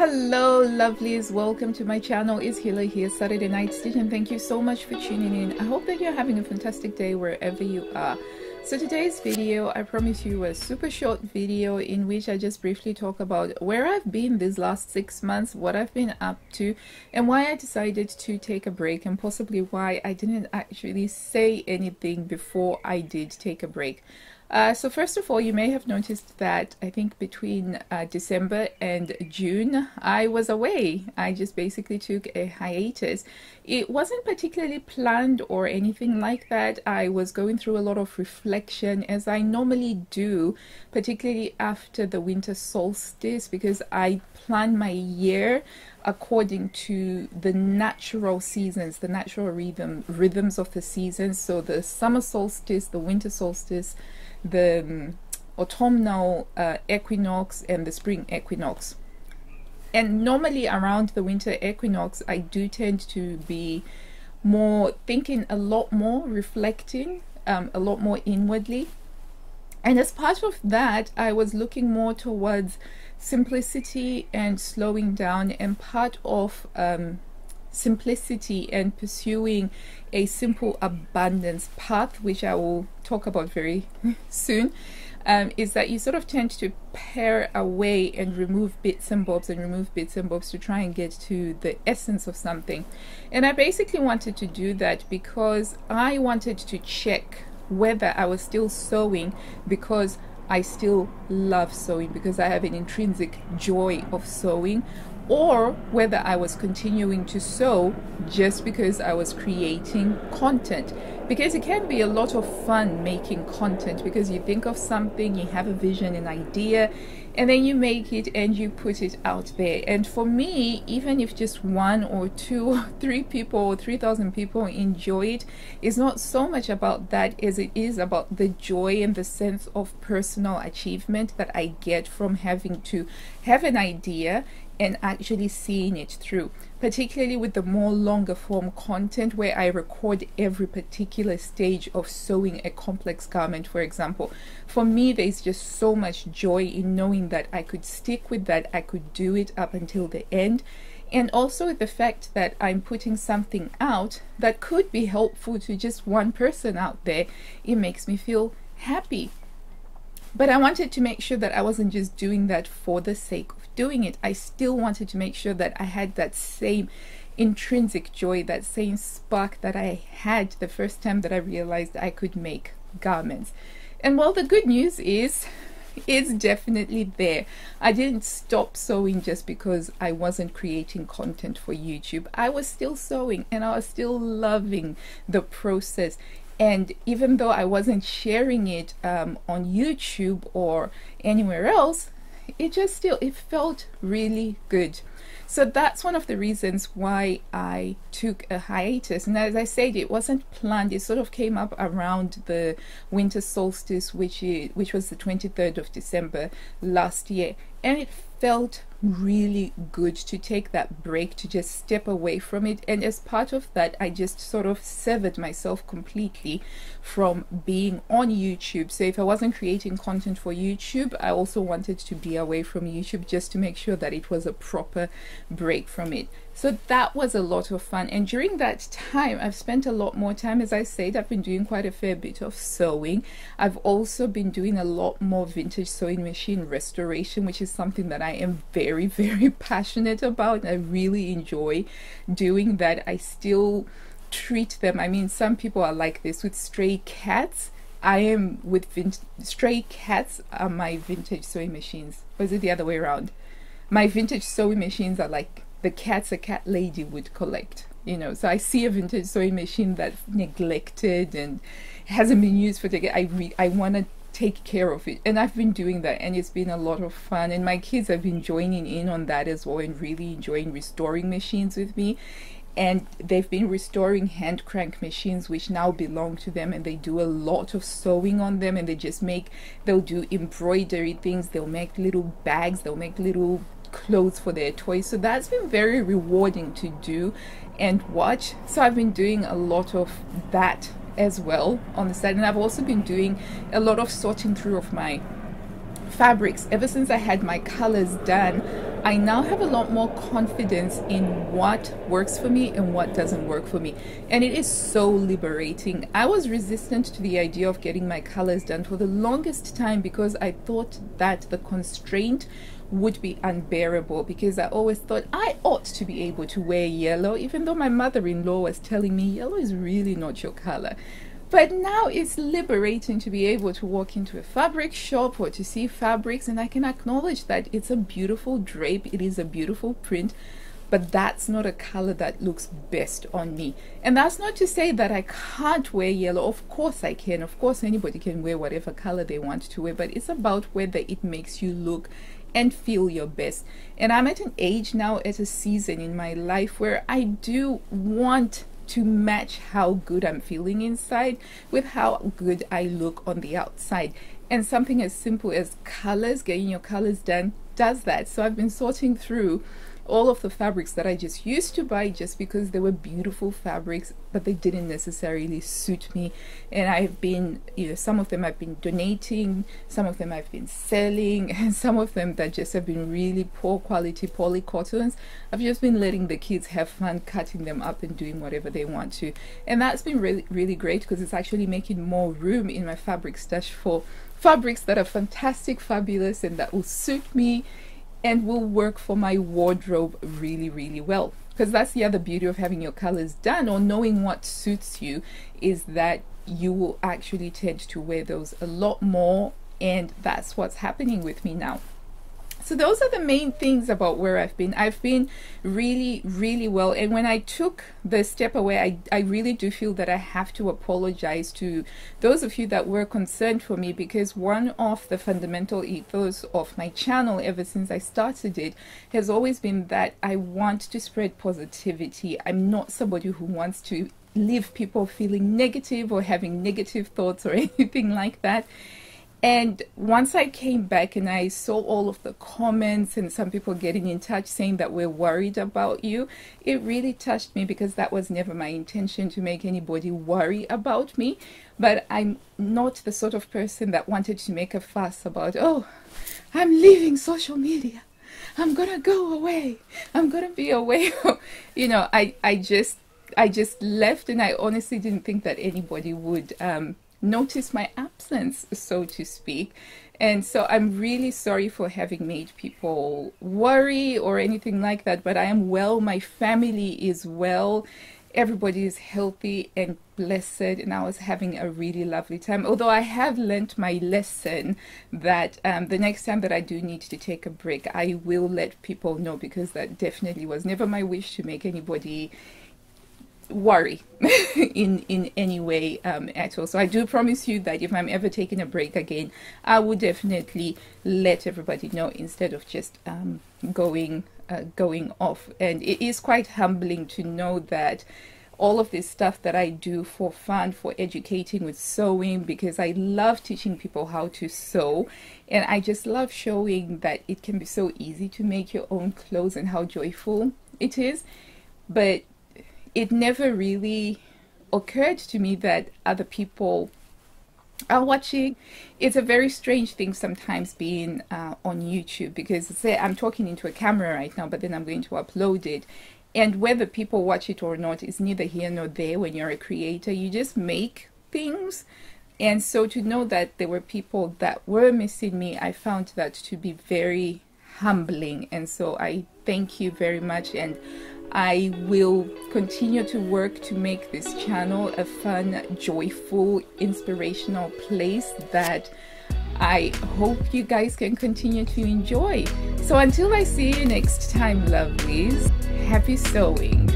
Hello lovelies, welcome to my channel. It's Hila here, Saturday Night Stitch, and thank you so much for tuning in. I hope that you're having a fantastic day wherever you are. So today's video, I promise you, a super short video in which I just briefly talk about where I've been these last 6 months, what I've been up to, and why I decided to take a break, and possibly why I didn't actually say anything before I did take a break. So first of all, you may have noticed that I think between December and June, I was away. I just basically took a hiatus. It wasn't particularly planned or anything like that. I was going through a lot of reflection, as I normally do, particularly after the winter solstice, because I plan my year according to the natural seasons, the natural rhythms of the seasons. So the summer solstice, the winter solstice, the autumnal equinox, and the spring equinox. And normally around the winter equinox, I do tend to be more thinking, a lot more reflecting, a lot more inwardly. And as part of that, I was looking more towards simplicity and slowing down, and part of simplicity and pursuing a simple abundance path, which I will talk about very soon, is that you sort of tend to pare away and remove bits and bobs to try and get to the essence of something. And I basically wanted to do that because I wanted to check whether I was still sewing because I still love sewing, because I have an intrinsic joy of sewing, or whether I was continuing to sew just because I was creating content. Because it can be a lot of fun making content, because you think of something, you have a vision, an idea, and then you make it and you put it out there. And for me, even if just 1 or 2 or 3 people or 3,000 people enjoy it, it's not so much about that as it is about the joy and the sense of personal achievement that I get from having to have an idea and actually seeing it through, particularly with the more longer form content where I record every particular stage of sewing a complex garment, for example. For me, there's just so much joy in knowing that I could stick with that, I could do it up until the end. And also the fact that I'm putting something out that could be helpful to just one person out there, it makes me feel happy. But I wanted to make sure that I wasn't just doing that for the sake of doing it. I still wanted to make sure that I had that same intrinsic joy, that same spark that I had the first time that I realized I could make garments. And well, the good news is it's definitely there. I didn't stop sewing just because I wasn't creating content for YouTube. I was still sewing and I was still loving the process. And even though I wasn't sharing it on YouTube or anywhere else, it felt really good. So that's one of the reasons why I took a hiatus. And as I said, it wasn't planned. It sort of came up around the winter solstice, which was the 23rd of December last year. And it felt really good to take that break, to just step away from it. And as part of that, I just sort of severed myself completely from being on YouTube. So if I wasn't creating content for YouTube, I also wanted to be away from YouTube, just to make sure that it was a proper break from it. So that was a lot of fun. And during that time, I've spent a lot more time. As I said, I've been doing quite a fair bit of sewing. I've also been doing a lot more vintage sewing machine restoration, which is something that I am very, very passionate about. I really enjoy doing that. I still treat them, I mean, some people are like this with stray cats. I am with stray cats are my vintage sewing machines. Or is it the other way around? My vintage sewing machines are like the cats a cat lady would collect, you know. So I see a vintage sewing machine that's neglected and hasn't been used for decades. I want to take care of it, and I've been doing that, and it's been a lot of fun. And my kids have been joining in on that as well, and really enjoying restoring machines with me. And they've been restoring hand crank machines, which now belong to them, and they do a lot of sewing on them. And they'll do embroidery things, they'll make little bags, they'll make little clothes for their toys. So that's been very rewarding to do and watch. So I've been doing a lot of that as well on the side. And I've also been doing a lot of sorting through of my fabrics. Ever since I had my colors done, I now have a lot more confidence in what works for me and what doesn't work for me. And it is so liberating. I was resistant to the idea of getting my colors done for the longest time because I thought that the constraint would be unbearable, because I always thought I ought to be able to wear yellow, even though my mother-in-law was telling me yellow is really not your color. But now it's liberating to be able to walk into a fabric shop or to see fabrics, and I can acknowledge that it's a beautiful drape, it is a beautiful print, but that's not a color that looks best on me. And that's not to say that I can't wear yellow. Of course I can. Of course anybody can wear whatever color they want to wear, but it's about whether it makes you look and feel your best. And I'm at an age now, at a season in my life, where I do want to match how good I'm feeling inside with how good I look on the outside. And something as simple as colors, getting your colors done, does that. So I've been sorting through all of the fabrics that I just used to buy just because they were beautiful fabrics, but they didn't necessarily suit me. And I've been, some of them I've been donating, some of them I've been selling, and some of them that just have been really poor quality poly cottons. I've just been letting the kids have fun cutting them up and doing whatever they want to. And that's been really, really great, because it's actually making more room in my fabric stash for fabrics that are fantastic, fabulous, and that will suit me and will work for my wardrobe really, really well. Because that's the other beauty of having your colors done or knowing what suits you, is that you will actually tend to wear those a lot more, and that's what's happening with me now. So those are the main things about where I've been. I've been really, really well. And when I took the step away, I really do feel that I have to apologize to those of you that were concerned for me, because one of the fundamental ethos of my channel ever since I started it has always been that I want to spread positivity. I'm not somebody who wants to leave people feeling negative or having negative thoughts or anything like that. And once I came back and I saw all of the comments and some people getting in touch saying that we're worried about you, it really touched me, because that was never my intention, to make anybody worry about me. But I'm not the sort of person that wanted to make a fuss about, oh, I'm leaving social media, I'm gonna go away, I'm gonna be away. I just left, and I honestly didn't think that anybody would notice my absence, so to speak. And so I'm really sorry for having made people worry or anything like that, but I am well, my family is well, everybody is healthy and blessed, and I was having a really lovely time. Although I have learnt my lesson that the next time that I do need to take a break, I will let people know, because that definitely was never my wish to make anybody worry in any way at all. So I do promise you that if I'm ever taking a break again, I will definitely let everybody know, instead of just going off. And it is quite humbling to know that all of this stuff that I do for fun, for educating with sewing, because I love teaching people how to sew, and I just love showing that it can be so easy to make your own clothes and how joyful it is. But it never really occurred to me that other people are watching. It's a very strange thing sometimes being on YouTube, because say I'm talking into a camera right now, but then I'm going to upload it, and whether people watch it or not is neither here nor there. When you're a creator, you just make things. And so to know that there were people that were missing me, I found that to be very humbling. And so I thank you very much, and I will continue to work to make this channel a fun, joyful, inspirational place that I hope you guys can continue to enjoy. So until I see you next time, lovelies, happy sewing.